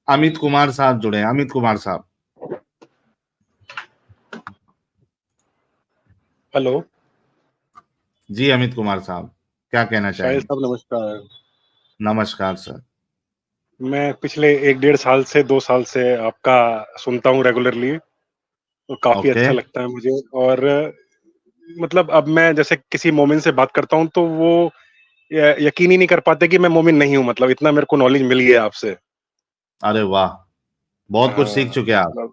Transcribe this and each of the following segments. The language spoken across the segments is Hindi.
अमित कुमार साहब जुड़े हैं, अमित कुमार साहब। हेलो जी अमित कुमार साहब, क्या कहना शाहिद चाहेंगे? साहब, नमस्कार। नमस्कार सर। मैं पिछले 1 डेढ़ साल से 2 साल से आपका सुनता हूँ रेगुलरली, तो काफी ओके। अच्छा लगता है मुझे। और मतलब अब मैं जैसे किसी मोमिन से बात करता हूँ तो वो यकीन ही नहीं कर पाते कि मैं मोमिन नहीं हूँ, मतलब इतना मेरे को नॉलेज मिल गया आपसे। अरे वाह, बहुत कुछ सीख हाँ, चुके हैं आप। मतलब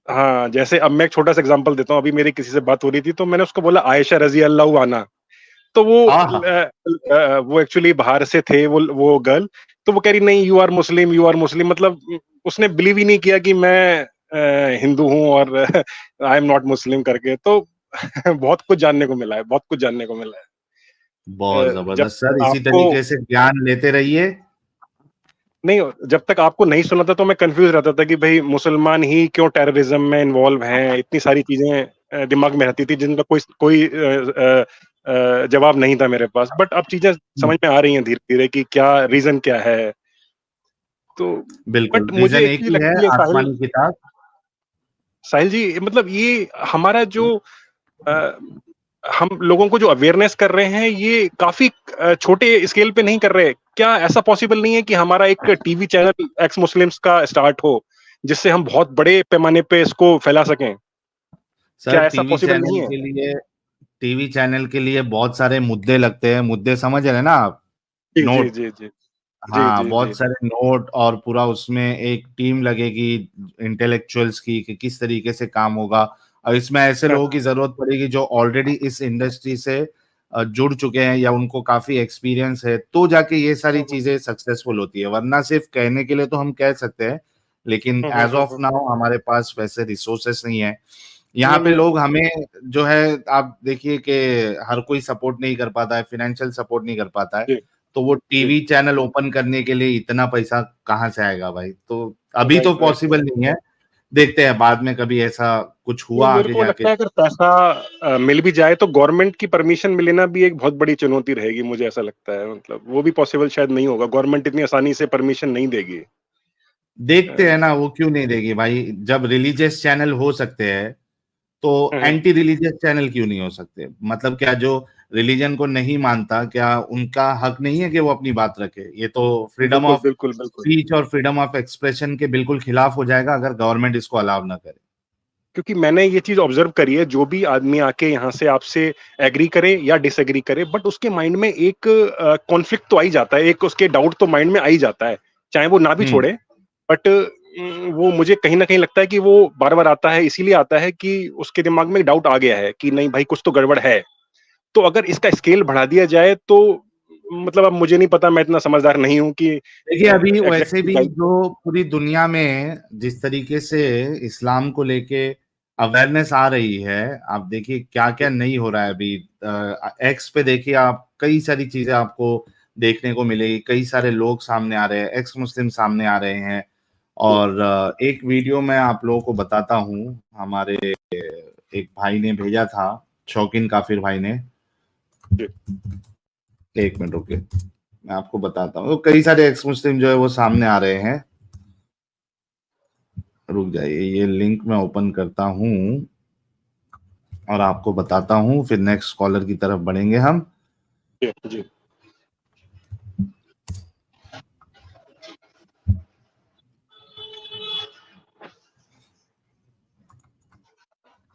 हाँ, जैसे अब मैं एक छोटा सा एग्जांपल देता हूँ। अभी मेरी किसी से बात हो रही थी तो मैंने उसको बोला आयशा रजी अल्लाह अन्हा। तो आहा। वो एक्चुअली बाहर से थे, वो गर्ल। तो वो कह रही नहीं, you are Muslim, you are Muslim. मतलब उसने बिलीव ही नहीं किया कि मैं हिंदू हूँ और आई एम नॉट मुस्लिम करके। तो बहुत कुछ जानने को मिला है, बहुत कुछ जानने को मिला है। बहुत जब जबरदस्त सर, इसी आपको तरीके से ज्ञान लेते रहिए। नहीं, जब तक आपको नहीं सुना था तो मैं कंफ्यूज रहता था कि भाई मुसलमान ही क्यों टेररिज्म में इन्वॉल्व हैं। इतनी सारी चीजें दिमाग में रहती थी जिनका कोई कोई जवाब नहीं था मेरे पास। बट अब चीजें समझ में आ रही हैं धीरे धीरे कि क्या रीजन क्या है। तो बिल्कुल, बट मुझे रीजन एक एक चीज ही है, लगती है साहिल, आसमानी किताब। साहिल जी, मतलब ये हमारा जो अ, हम लोगों को जो अवेयरनेस कर रहे हैं ये काफी छोटे स्केल पे नहीं कर रहे। क्या ऐसा पॉसिबल नहीं है कि हमारा एक टीवी चैनल एक्स मुस्लिम्स का स्टार्ट हो जिससे हम बहुत बड़े पैमाने पे इसको फैला सकें? सर क्या ऐसा पॉसिबल नहीं है? टीवी चैनल के लिए बहुत सारे मुद्दे लगते हैं, मुद्दे समझ रहे हैं ना आप? जी जी नोट। जी जी जी हाँ, जी जी बहुत सारे नोट, और पूरा उसमें एक टीम लगेगी इंटेलेक्चुअल्स की कि किस तरीके से काम होगा। और इसमें ऐसे हाँ, लोगों की जरूरत पड़ेगी जो ऑलरेडी इस इंडस्ट्री से जुड़ चुके हैं या उनको काफी एक्सपीरियंस है, तो जाके ये सारी हाँ, चीजें सक्सेसफुल होती है। वरना सिर्फ कहने के लिए तो हम कह सकते हैं, लेकिन एज ऑफ हाँ। नाउ हमारे पास वैसे रिसोर्सेस नहीं है। यहाँ नहीं पे नहीं। लोग हमें जो है, आप देखिए कि हर कोई सपोर्ट नहीं कर पाता है, फाइनेंशियल सपोर्ट नहीं कर पाता है। जी तो वो जी। टीवी चैनल ओपन करने के लिए इतना पैसा कहाँ से आएगा भाई? तो अभी तो राइट राइट पॉसिबल राइट। नहीं है। देखते हैं बाद में कभी ऐसा कुछ नहीं, हुआ मेरे आगे को जाके। लगता है अगर पैसा मिल भी जाए तो गवर्नमेंट की परमिशन मिलना भी एक बहुत बड़ी चुनौती रहेगी। मुझे ऐसा लगता है, मतलब वो भी पॉसिबल शायद नहीं होगा। गवर्नमेंट इतनी आसानी से परमिशन नहीं देगी। देखते हैं अ, ना, वो क्यों नहीं देगी भाई? जब रिलीजियस चैनल हो सकते हैं तो हम्म, एंटी रिलीजियस चैनल क्यों नहीं हो सकते? मतलब क्या जो रिलीजन को नहीं मानता, क्या उनका हक नहीं है कि वो अपनी बात रखे? ये तो फ्रीडम बिल्कुल ऑफ बिल्कुल बिल्कुल। स्पीच और फ्रीडम ऑफ एक्सप्रेशन के बिल्कुल खिलाफ हो जाएगा अगर गवर्नमेंट इसको अलाउ ना करे। क्योंकि मैंने ये चीज ऑब्जर्व करी है, जो भी आदमी आके यहाँ से आपसे एग्री करे या डिसएग्री करे, बट उसके माइंड में एक कॉन्फ्लिक्ट तो आ ही जाता है, एक उसके डाउट तो माइंड में आ ही जाता है, चाहे वो ना भी हम्म। छोड़े। बट वो मुझे कहीं ना कहीं लगता है कि वो बार बार आता है, इसीलिए आता है कि उसके दिमाग में डाउट आ गया है कि नहीं भाई, कुछ तो गड़बड़ है। तो अगर इसका स्केल बढ़ा दिया जाए तो मतलब अब मुझे नहीं पता, मैं इतना समझदार नहीं हूँ कि देखिए, अभी वैसे एग्जैक्टली भी गाइड। जो पूरी दुनिया में जिस तरीके से इस्लाम को लेके अवेयरनेस आ रही है, आप देखिए क्या क्या नहीं हो रहा है अभी। एक्स पे देखिए आप, कई सारी चीजें आपको देखने को मिलेगी, कई सारे लोग सामने आ रहे हैं, एक्स मुस्लिम सामने आ रहे हैं। और एक वीडियो मैं आप लोगों को बताता हूँ, हमारे एक भाई ने भेजा था, शौकीन काफिर भाई ने। एक मिनट रुके, मैं आपको बताता हूँ। तो कई सारे एक्स मुस्लिम जो है वो सामने आ रहे हैं। रुक जाइए, ये लिंक मैं ओपन करता हूँ और आपको बताता हूँ, फिर नेक्स्ट कॉलर की तरफ बढ़ेंगे हम। जी जी।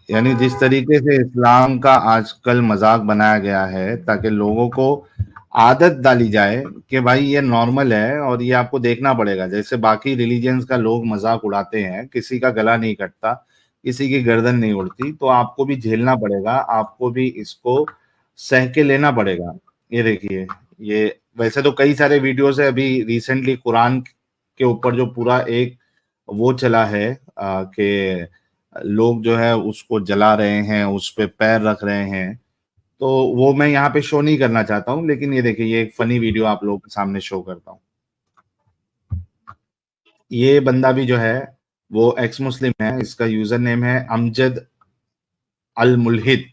यानी जिस तरीके से इस्लाम का आजकल मजाक बनाया गया है ताकि लोगों को आदत डाली जाए कि भाई ये नॉर्मल है और ये आपको देखना पड़ेगा। जैसे बाकी रिलीजियंस का लोग मजाक उड़ाते हैं, किसी का गला नहीं कटता, किसी की गर्दन नहीं उड़ती, तो आपको भी झेलना पड़ेगा, आपको भी इसको सह के लेना पड़ेगा। ये देखिए, ये वैसे तो कई सारे वीडियोस है। अभी रिसेंटली कुरान के ऊपर जो पूरा एक वो चला है कि लोग जो है उसको जला रहे हैं, उस पे पैर रख रहे हैं। तो वो मैं यहाँ पे शो नहीं करना चाहता हूँ, लेकिन ये देखिए, ये एक फनी वीडियो आप लोगों के सामने शो करता हूँ। ये बंदा भी जो है वो एक्स मुस्लिम है, इसका यूजर नेम है अमजद अल मुल्हिद।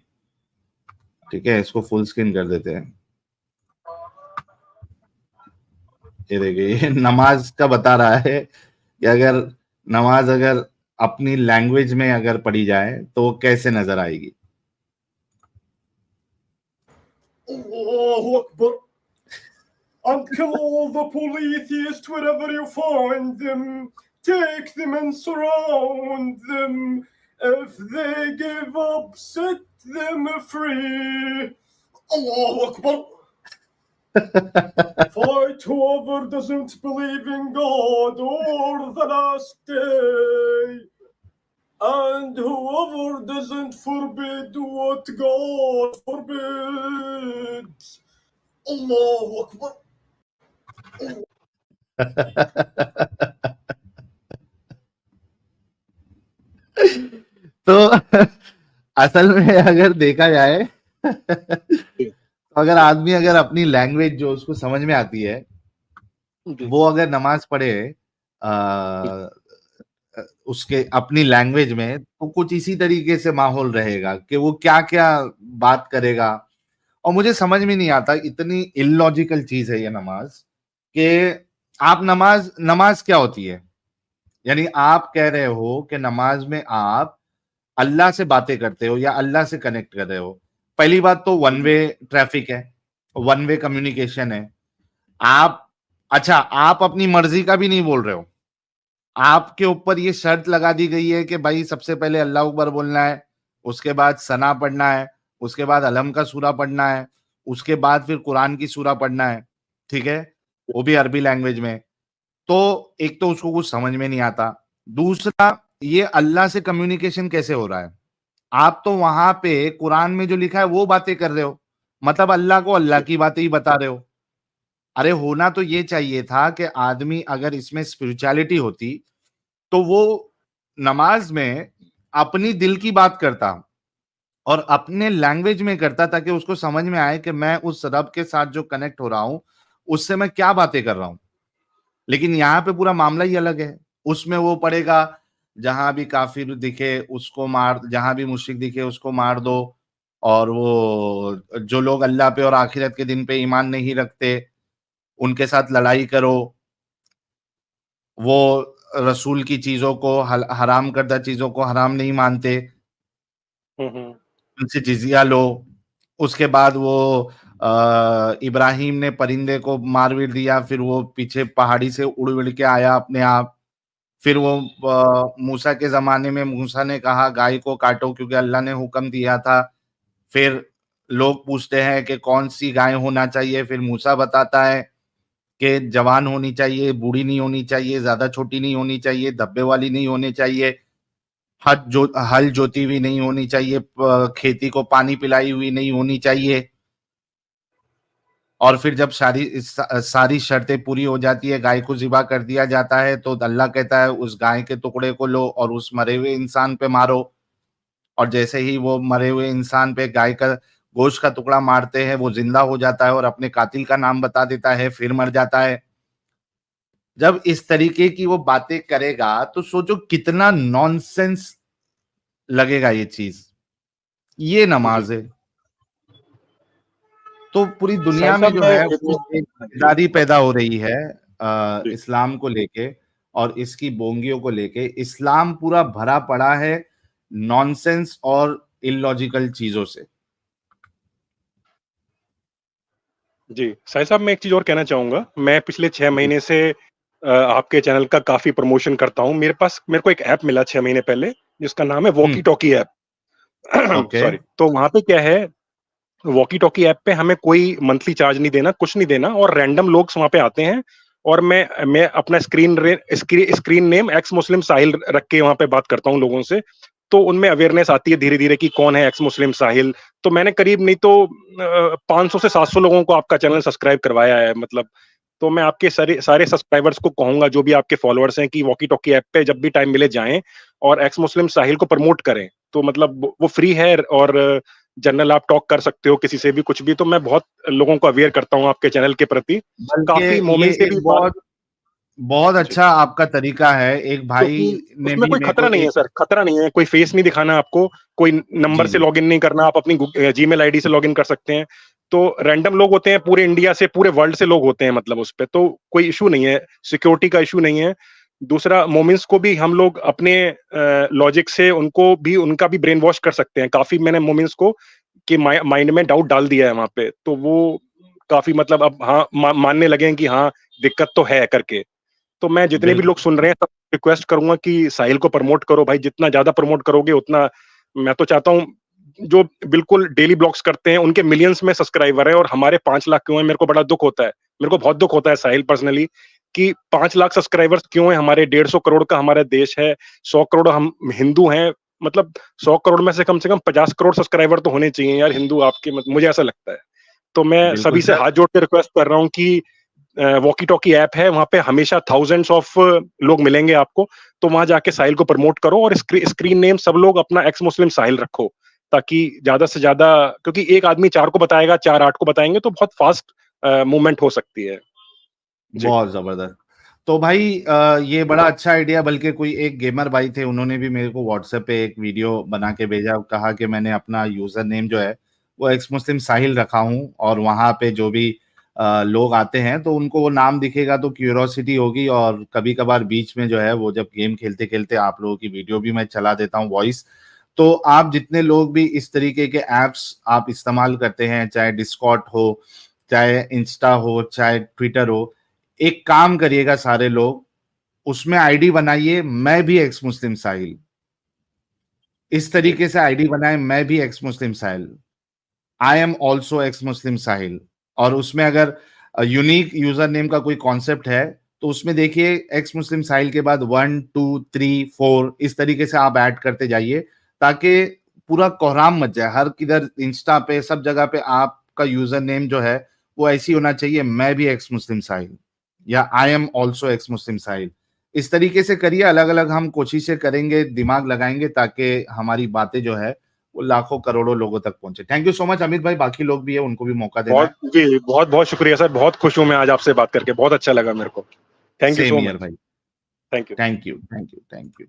ठीक है, इसको फुल स्क्रीन कर देते हैं। ये देखिए, ये नमाज का बता रहा है कि अगर नमाज अगर अपनी लैंग्वेज में अगर पढ़ी जाए तो कैसे नजर आएगी? Allahu Akbar. And kill all the polytheists wherever you find them. Take them and surround them. If they give up, set them free. Allahu Akbar. Fight whoever doesn't believe in God or the last day. And whoever doesn't forbid what God forbids. Allahu Akbar. तो असल में अगर देखा जाए तो अगर आदमी अगर अपनी लैंग्वेज जो उसको समझ में आती है वो अगर नमाज पढ़े उसके अपनी लैंग्वेज में तो कुछ इसी तरीके से माहौल रहेगा कि वो क्या क्या बात करेगा। और मुझे समझ में नहीं आता, इतनी इलॉजिकल चीज है ये नमाज कि आप नमाज क्या होती है? यानी आप कह रहे हो कि नमाज में आप अल्लाह से बातें करते हो या अल्लाह से कनेक्ट कर रहे हो। पहली बात तो वन वे ट्रैफिक है, वन वे कम्युनिकेशन है। आप अपनी मर्जी का भी नहीं बोल रहे हो, आपके ऊपर ये शर्त लगा दी गई है कि भाई सबसे पहले अल्लाह अकबर बोलना है, उसके बाद सना पढ़ना है, उसके बाद अलम का सूरा पढ़ना है, उसके बाद फिर कुरान की सूरा पढ़ना है, ठीक है, वो भी अरबी लैंग्वेज में। तो एक तो उसको कुछ समझ में नहीं आता, दूसरा ये अल्लाह से कम्युनिकेशन कैसे हो रहा है? आप तो वहां पे कुरान में जो लिखा है वो बातें कर रहे हो, मतलब अल्लाह को अल्लाह की बातें ही बता रहे हो। अरे होना तो ये चाहिए था कि आदमी अगर इसमें स्पिरिचुअलिटी होती तो वो नमाज में अपनी दिल की बात करता और अपने लैंग्वेज में करता ताकि उसको समझ में आए कि मैं उस रब के साथ जो कनेक्ट हो रहा हूं उससे मैं क्या बातें कर रहा हूं। लेकिन यहाँ पे पूरा मामला ही अलग है। उसमें वो पढ़ेगा जहां भी काफिर दिखे उसको मार, जहां भी मुश्रिक दिखे उसको मार दो, और वो जो लोग अल्लाह पे और आखिरत के दिन पे ईमान नहीं रखते उनके साथ लड़ाई करो, वो रसूल की चीजों को हराम करदा चीजों को हराम नहीं मानते, उनसे जिजिया लो। उसके बाद वो इब्राहिम ने परिंदे को मार दिया, फिर वो पीछे पहाड़ी से उड़ के आया अपने आप। फिर वो मूसा के जमाने में मूसा ने कहा गाय को काटो क्योंकि अल्लाह ने हुक्म दिया था। फिर लोग पूछते हैं कि कौन सी गाय होना चाहिए, फिर मूसा बताता है कि जवान होनी चाहिए, बूढ़ी नहीं होनी चाहिए, ज्यादा छोटी नहीं होनी चाहिए, धब्बे वाली नहीं होनी चाहिए, हल जोती हुई नहीं होनी चाहिए, खेती को पानी पिलाई हुई नहीं होनी चाहिए। और फिर जब सारी शर्तें पूरी हो जाती है, गाय को ज़िबा कर दिया जाता है, तो अल्लाह कहता है उस गाय के टुकड़े को लो और उस मरे हुए इंसान पे मारो। और जैसे ही वो मरे हुए इंसान पे गाय का गोश्त का टुकड़ा मारते हैं वो जिंदा हो जाता है और अपने कातिल का नाम बता देता है, फिर मर जाता है। जब इस तरीके की वो बातें करेगा तो सोचो कितना नॉनसेंस लगेगा ये चीज। ये नमाज है। तो पूरी दुनिया में जो है वो एक बेदारी पैदा हो रही है इस्लाम को लेके और इसकी बोंगियों को लेके। इस्लाम पूरा भरा पड़ा है नॉनसेंस और इलॉजिकल चीजों से। जी, साहिल साहब मैं एक चीज़ और कहना चाहूँगा। मैं पिछले 6 महीने से आपके चैनल का काफ़ी प्रमोशन करता हूँ। मेरे को एक ऐप मिला 6 महीने पहले जिसका नाम है वॉकी टॉकी ऐप। सॉरी, तो वहाँ पे क्या है, वॉकी टॉकी ऐप पे हमें कोई मंथली चार्ज नहीं देना, कुछ नहीं देना, और रैंडम लोग वहाँ पे आते हैं और मैं अपना स्क्रीन नेम एक्स मुस्लिम साहिल रख के वहाँ पे बात करता हूँ लोगों से। तो उनमें अवेयरनेस आती है धीरे-धीरे कि कौन है एक्स मुस्लिम साहिल। तो मैंने करीब नहीं तो 500 से 700 लोगों को आपका चैनल सब्सक्राइब करवाया है मतलब। तो मैं आपके सारे सब्सक्राइबर्स को कहूँगा, जो भी आपके फॉलोअर्स हैं, कि वॉकी टॉकी ऐप पे जब भी टाइम मिले जाएँ और एक्स मुस्लिम साहिल को प्रमोट करें। तो मतलब वो फ्री है और जनरल आप टॉक कर सकते हो किसी से भी कुछ भी। तो मैं बहुत लोगों को अवेयर करता हूँ आपके चैनल के प्रति। काफ़ी मोमेंट से भी बहुत अच्छा आपका तरीका है। एक भाई ने उसमें कोई खतरा नहीं है सर, खतरा नहीं है, कोई फेस नहीं दिखाना आपको, कोई नंबर से लॉगिन नहीं करना, आप अपनी जीमेल आईडी से लॉगिन कर सकते हैं। तो रैंडम लोग होते हैं पूरे इंडिया से, पूरे वर्ल्ड से लोग होते हैं मतलब उस पे, तो कोई इशू नहीं है, सिक्योरिटी का इशू नहीं है। दूसरा मोमिन्स को भी हम लोग अपने लॉजिक से उनको भी उनका भी ब्रेन वॉश कर सकते हैं। काफ़ी मैंने मोमिन्स को कि माइंड में डाउट डाल दिया है वहाँ पे, तो वो काफ़ी मतलब अब हाँ मानने लगे हैं कि हाँ दिक्कत तो है करके। तो मैं जितने भी लोग सुन रहे हैं सब रिक्वेस्ट करूंगा कि साहिल को प्रमोट करो भाई, जितना ज्यादा प्रमोट करोगे उतना मैं तो चाहता हूँ जो बिल्कुल डेली ब्लॉग्स करते हैं उनके मिलियंस में सब्सक्राइबर है और हमारे 5 लाख क्यों है। मेरे को बड़ा दुख होता है, मेरे को बहुत दुख होता है साहिल पर्सनली कि 5 लाख सब्सक्राइबर्स क्यों है। हमारे 150 करोड़ का हमारा देश है, 100 करोड़ हम हिंदू हैं, मतलब 100 करोड़ में से कम 50 करोड़ सब्सक्राइबर तो होने चाहिए यार हिंदू आपके, मुझे ऐसा लगता है। तो मैं सभी से हाथ जोड़ के रिक्वेस्ट कर रहा हूँ कि वॉकी टॉकी ऐप है, वहां पे हमेशा थाउजेंड्स ऑफ लोग मिलेंगे आपको, तो वहां जाके साहिल को प्रमोट करो और स्क्रीन नेम सब लोग अपना एक्स मुस्लिम साहिल रखो, ताकि ज्यादा से ज्यादा, क्योंकि एक आदमी 4 को बताएगा, 4 8 को बताएंगे तो बहुत फास्ट मूवमेंट हो सकती है। बहुत जबरदस्त। तो भाई ये बड़ा अच्छा आइडिया, बल्कि कोई एक गेमर भाई थे, उन्होंने भी मेरे को व्हाट्सएप पे एक वीडियो बना के भेजा, कहा कि मैंने अपना यूजर नेम जो है वो एक्स मुस्लिम साहिल रखा हूं और वहां पे जो भी लोग आते हैं तो उनको वो नाम दिखेगा तो क्यूरियोसिटी होगी, और कभी कभार बीच में जो है वो जब गेम खेलते खेलते आप लोगों की वीडियो भी मैं चला देता हूँ वॉइस। तो आप जितने लोग भी इस तरीके के एप्स आप इस्तेमाल करते हैं, चाहे डिस्कॉर्ड हो, चाहे इंस्टा हो, चाहे ट्विटर हो, एक काम करिएगा सारे लोग, उसमें आईडी बनाइए मैं भी एक्स मुस्लिम साहिल, इस तरीके से आईडी बनाए मैं भी ex Muslim Sahil, I am also ex Muslim Sahil. और उसमें अगर यूनिक यूजर नेम का कोई कॉन्सेप्ट है तो उसमें देखिए एक्स मुस्लिम साहिल के बाद 1 2 3 4 इस तरीके से आप ऐड करते जाइए, ताकि पूरा कोहराम मच जाए। हर किधर इंस्टा पे सब जगह पे आपका यूजर नेम जो है वो ऐसी होना चाहिए, मैं भी एक्स मुस्लिम साहिल या I am also ex Muslim Sahil. इस तरीके से करिए, अलग अलग हम कोशिशें करेंगे, दिमाग लगाएंगे, ताकि हमारी बातें जो है वो लाखों करोड़ों लोगों तक पहुंचे। Thank you so much Amit भाई, बाकी लोग भी है उनको भी मौका देना है। बहुत बहुत शुक्रिया सर, बहुत खुश हूं मैं आज आपसे बात करके, बहुत अच्छा लगा मेरे को। थैंक यू सो मच भाई, thank you. Thank you thank you thank you.